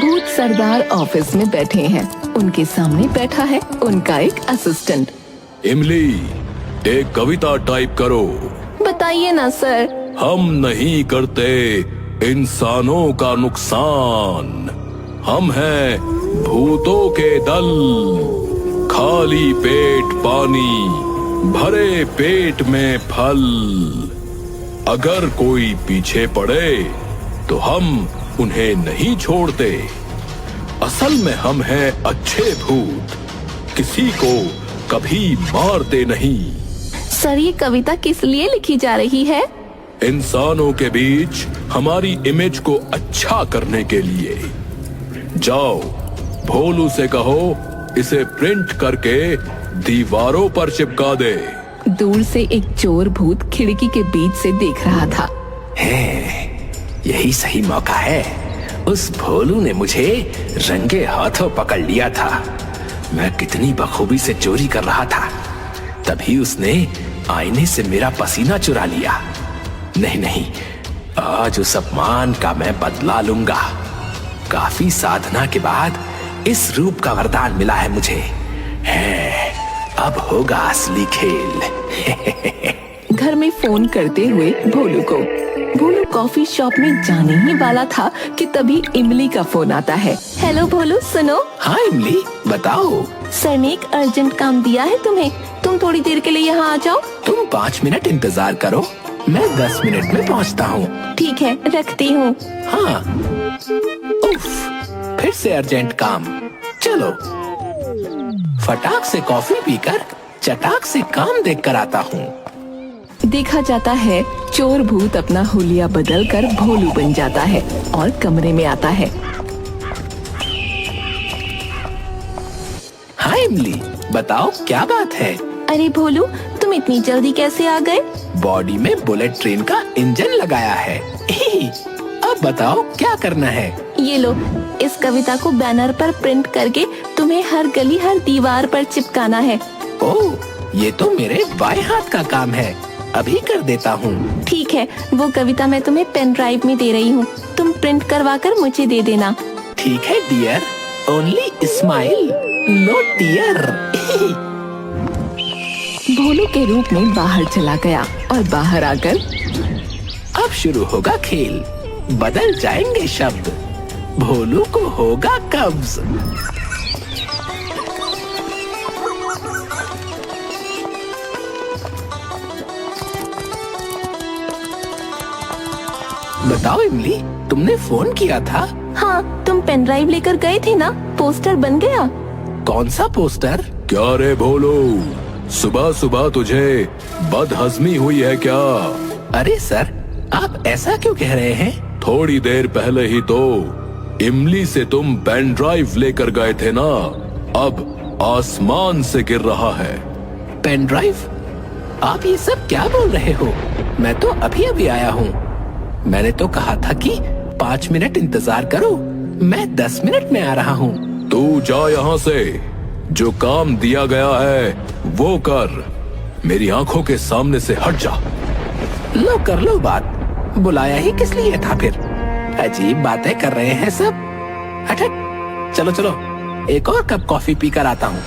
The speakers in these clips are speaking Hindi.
भूत सरदार ऑफिस में बैठे हैं। उनके सामने बैठा है उनका एक असिस्टेंट। इमली, एक कविता टाइप करो। बताइए ना सर। हम नहीं करते इंसानों का नुकसान, हम हैं भूतों के दल। खाली पेट पानी, भरे पेट में फल। अगर कोई पीछे पड़े तो हम उन्हें नहीं छोड़ते। असल में हम हैं अच्छे भूत, किसी को कभी मारते नहीं। सर, ये कविता किस लिए लिखी जा रही है? इंसानों के बीच हमारी इमेज को अच्छा करने के लिए। जाओ, भोलू से कहो इसे प्रिंट करके दीवारों पर चिपका दे। दूर से एक चोर भूत खिड़की के बीच से देख रहा था। यही सही मौका है। उस भोलू ने मुझे रंगे हाथों पकड़ लिया था। मैं कितनी बखूबी से चोरी कर रहा था, तभी उसने आईने से मेरा पसीना चुरा लिया। नहीं, आज उस अपमान का मैं बदला लूंगा। काफी साधना के बाद इस रूप का वरदान मिला है मुझे। अब होगा असली खेल। घर में फोन करते हुए भोलू कॉफी शॉप में जाने ही वाला था कि तभी इमली का फोन आता है। हेलो भोलू, सुनो। हाँ इमली, बताओ। सर ने एक अर्जेंट काम दिया है तुम्हें, तुम थोड़ी देर के लिए यहाँ आ जाओ। तुम 5 मिनट इंतजार करो, मैं 10 मिनट में पहुँचता हूँ। ठीक है, रखती हूँ। हाँ। उफ, फिर से अर्जेंट काम। चलो, फटाक से कॉफी पीकर चटाक से काम देख कर आता हूँ। देखा जाता है चोर भूत अपना हुलिया बदल कर भोलू बन जाता है और कमरे में आता है। हाँ इमली, बताओ क्या बात है? अरे भोलू, तुम इतनी जल्दी कैसे आ गए? बॉडी में बुलेट ट्रेन का इंजन लगाया है। अब बताओ क्या करना है? ये लो, इस कविता को बैनर पर प्रिंट करके तुम्हें हर गली हर दीवार पर चिपकाना है। ओह, ये तो मेरे बाएं हाथ का काम है, अभी कर देता हूँ। ठीक है, वो कविता मैं तुम्हें पेन ड्राइव में दे रही हूँ, तुम प्रिंट करवा कर मुझे दे देना। ठीक है dear, only smile, no tear. Bholu के रूप में बाहर चला गया और बाहर आकर अब शुरू होगा खेल। बदल जाएंगे शब्द, भोलू को होगा कब्ज। बताओ इमली, तुमने फोन किया था? हाँ, तुम पेन ड्राइव लेकर गए थे ना, पोस्टर बन गया। कौन सा पोस्टर? क्या रे भोलू, सुबह सुबह तुझे बदहजमी हुई है क्या? अरे सर, आप ऐसा क्यों कह रहे हैं? थोड़ी देर पहले ही तो इमली से तुम पेन ड्राइव लेकर गए थे ना, अब आसमान से गिर रहा है। Pen drive? आप ये सब क्या बोल रहे हो? मैं तो अभी अभी आया हूँ। मैंने तो कहा था कि 5 मिनट इंतजार करो, मैं 10 मिनट में आ रहा हूँ। तू जा यहाँ से, जो काम दिया गया है वो कर। मेरी आंखों के सामने से हट जा। लो कर लो बात, बुलाया ही किस लिए था फिर? अजीब बातें कर रहे हैं सब। हट, चलो चलो, एक और कप कॉफी पीकर आता हूँ।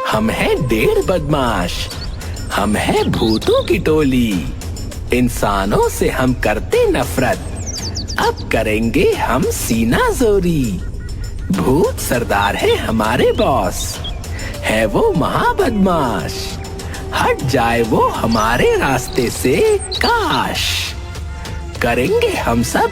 हम हैं 1.5 बदमाश, हम हैं भूतों की टोली। इंसानों से हम करते नफरत, अब करेंगे हम सीना जोरी। भूत सरदार है हमारे बॉस, है वो महाबदमाश। हट जाए वो हमारे रास्ते से काश। करेंगे हम सब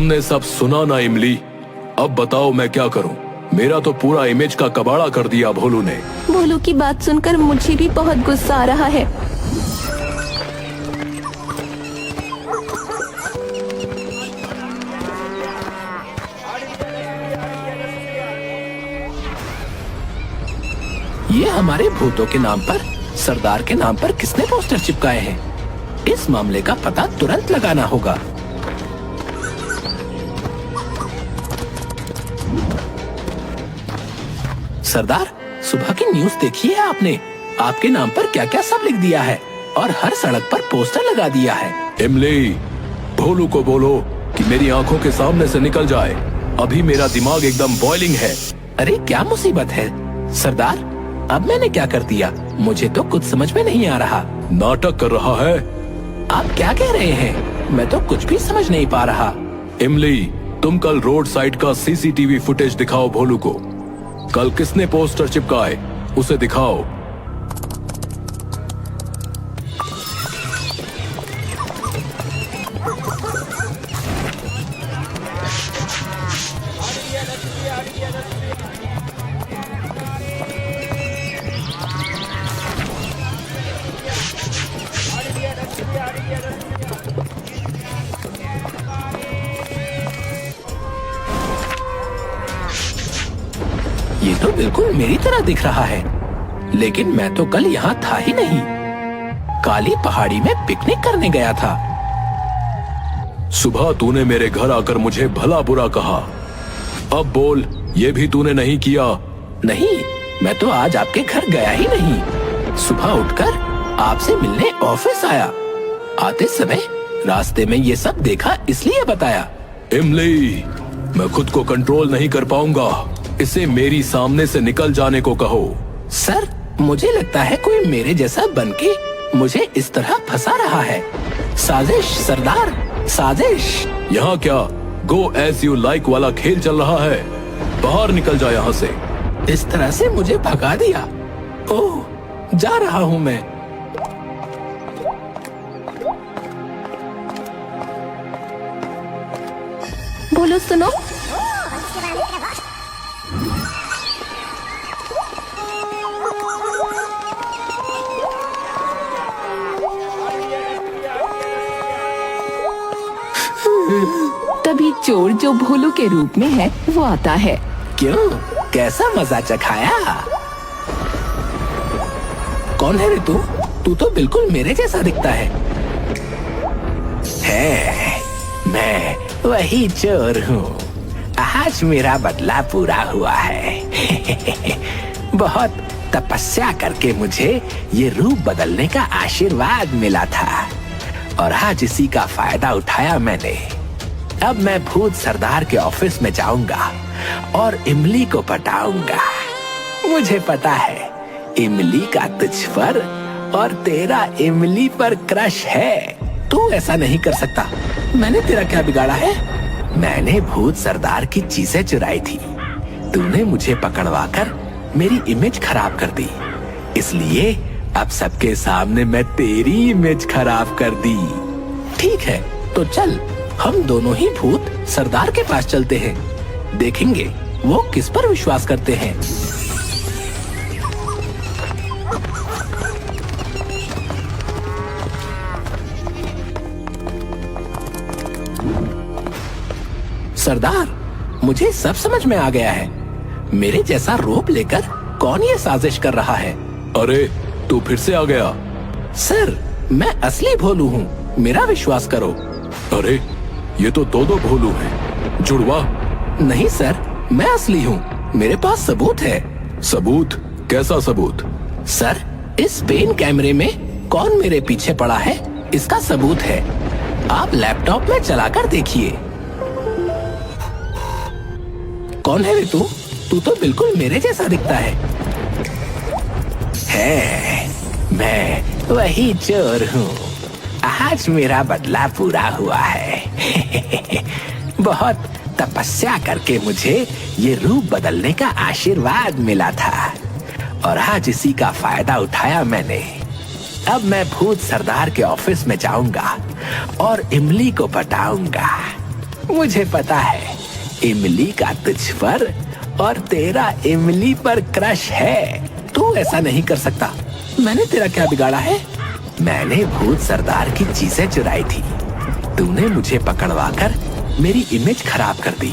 तुमने सब सुना ना इमली। अब बताओ मैं क्या करूं? मेरा तो पूरा इमेज का कबाड़ा कर दिया भोलू ने। भोलू की बात सुनकर मुझे भी बहुत गुस्सा आ रहा है। ये हमारे भूतों के नाम पर, सरदार के नाम पर किसने पोस्टर चिपकाए हैं? इस मामले का पता तुरंत लगाना होगा। सरदार, सुबह की न्यूज़ देखी है आपने? आपके नाम पर क्या क्या सब लिख दिया है और हर सड़क पर पोस्टर लगा दिया है। इमली, भोलू को बोलो कि मेरी आंखों के सामने से निकल जाए। अभी मेरा दिमाग एकदम बॉइलिंग है। अरे क्या मुसीबत है सरदार? अब मैंने क्या कर दिया? मुझे तो कुछ समझ में नहीं आ रहा। नाटक कर रहा है? आप क्या कह रहे हैं? मैं तो कुछ भी समझ नहीं पा रहा। इमली, तुम कल रोड साइड का सीसीटीवी फुटेज दिखाओ भोलू को। कल किसने पोस्टर चिपकाए उसे दिखाओ। ये तो बिल्कुल मेरी तरह दिख रहा है, लेकिन मैं तो कल यहाँ था ही नहीं। काली पहाड़ी में पिकनिक करने गया था। सुबह तूने मेरे घर आकर मुझे भला बुरा कहा। अब बोल, ये भी तूने नहीं किया? नहीं, मैं तो आज आपके घर गया ही नहीं। सुबह उठकर आपसे मिलने ऑफिस आया। आते समय रास्ते में ये सब देखा इसलिए बताया। इमली, मैं खुद को कंट्रोल नहीं कर पाऊंगा। इसे मेरी सामने से निकल जाने को कहो। सर, मुझे लगता है कोई मेरे जैसा बनके मुझे इस तरह फंसा रहा है। साजिश सरदार, साजिश। यहाँ क्या गो एज यू लाइक वाला खेल चल रहा है? बाहर निकल जा यहाँ से। इस तरह से मुझे भगा दिया। ओह, जा रहा हूँ मैं। भोलू सुनो, तभी चोर जो भोलू के रूप में है वो आता है। क्यों, कैसा मजा चखाया? कौन है रे तू? तू तो बिल्कुल मेरे जैसा दिखता है। मैं वही चोर हूँ। आज मेरा बदला पूरा हुआ है। बहुत तपस्या करके मुझे ये रूप बदलने का आशीर्वाद मिला था और आज इसी का फायदा उठाया मैंने। अब मैं भूत सरदार के ऑफिस में जाऊंगा और इमली को पटाऊंगा। मुझे पता है इमली का तुझ पर और तेरा इमली पर क्रश है। तू ऐसा नहीं कर सकता। मैंने तेरा क्या बिगाड़ा है? मैंने भूत सरदार की चीजें चुराई थी। तूने मुझे पकड़वाकर मेरी इमेज खराब कर दी, इसलिए अब सबके सामने मैं तेरी इमेज खराब कर दी। ठीक है, तो चल हम दोनों ही भूत सरदार के पास चलते हैं। देखेंगे वो किस पर विश्वास करते हैं। सरदार, मुझे सब समझ में आ गया है। मेरे जैसा रूप लेकर कौन ये साजिश कर रहा है? अरे, तू फिर से आ गया। सर, मैं असली भोलू हूँ, मेरा विश्वास करो। अरे, ये तो दो भोलू हैं। जुड़वा? नहीं सर, मैं असली हूँ। मेरे पास सबूत है। सबूत? कैसा सबूत? सर, इस पेन कैमरे में कौन मेरे पीछे पड़ा है इसका सबूत है। आप लैपटॉप में चलाकर देखिए। कौन है रे तू? तू तो बिल्कुल मेरे जैसा दिखता है। मैं वही चोर हूँ। आज मेरा बदला पूरा हुआ है। बहुत तपस्या करके मुझे ये रूप बदलने का आशीर्वाद मिला था और आज इसी का फायदा उठाया मैंने। अब मैं भूत सरदार के ऑफिस में जाऊंगा और इमली को पटाऊंगा। मुझे पता है इमली का तुझ पर और तेरा इमली पर क्रश है। तू ऐसा नहीं कर सकता। मैंने तेरा क्या बिगाड़ा है? मैंने भूत सरदार की चीजें चुराई थी। तूने मुझे पकड़वाकर मेरी इमेज खराब कर दी,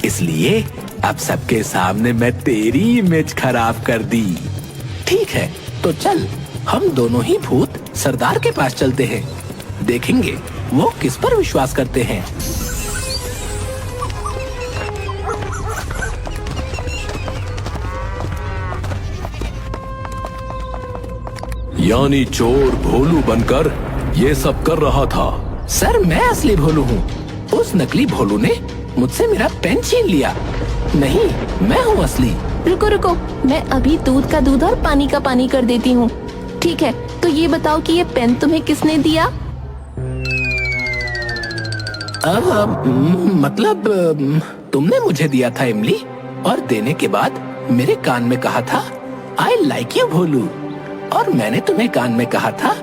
इसलिए अब सबके सामने मैं तेरी इमेज खराब कर दी। ठीक है, तो चल हम दोनों ही भूत सरदार के पास चलते हैं। देखेंगे वो किस पर विश्वास करते हैं। यानी चोर भोलू बनकर ये सब कर रहा था। सर, मैं असली भोलू हूँ। उस नकली भोलू ने मुझसे मेरा पेन छीन लिया। नहीं, मैं हूँ असली। रुको रुको, मैं अभी दूध का दूध और पानी का पानी कर देती हूँ। ठीक है, तो ये बताओ कि ये पेन तुम्हें किसने दिया? मतलब तुमने मुझे दिया था इमली, और देने के बाद मेरे कान में कहा था आई लाइक यू भोलू, और मैंने तुम्हें कान में कहा था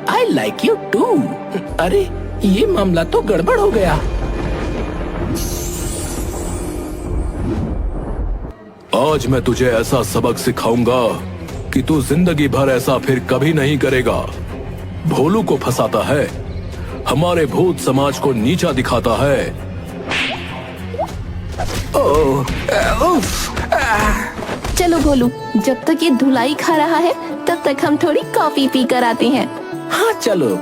आई लाइक यू टू। अरे ये मामला तो गड़बड़ हो गया। आज मैं तुझे ऐसा सबक सिखाऊंगा कि तू जिंदगी भर ऐसा फिर कभी नहीं करेगा। भोलू को फंसाता है, हमारे भूत समाज को नीचा दिखाता है। चलो भोलू, जब तक ये धुलाई खा रहा है तब तक हम थोड़ी कॉफी पी कर आते हैं। हाँ चलो।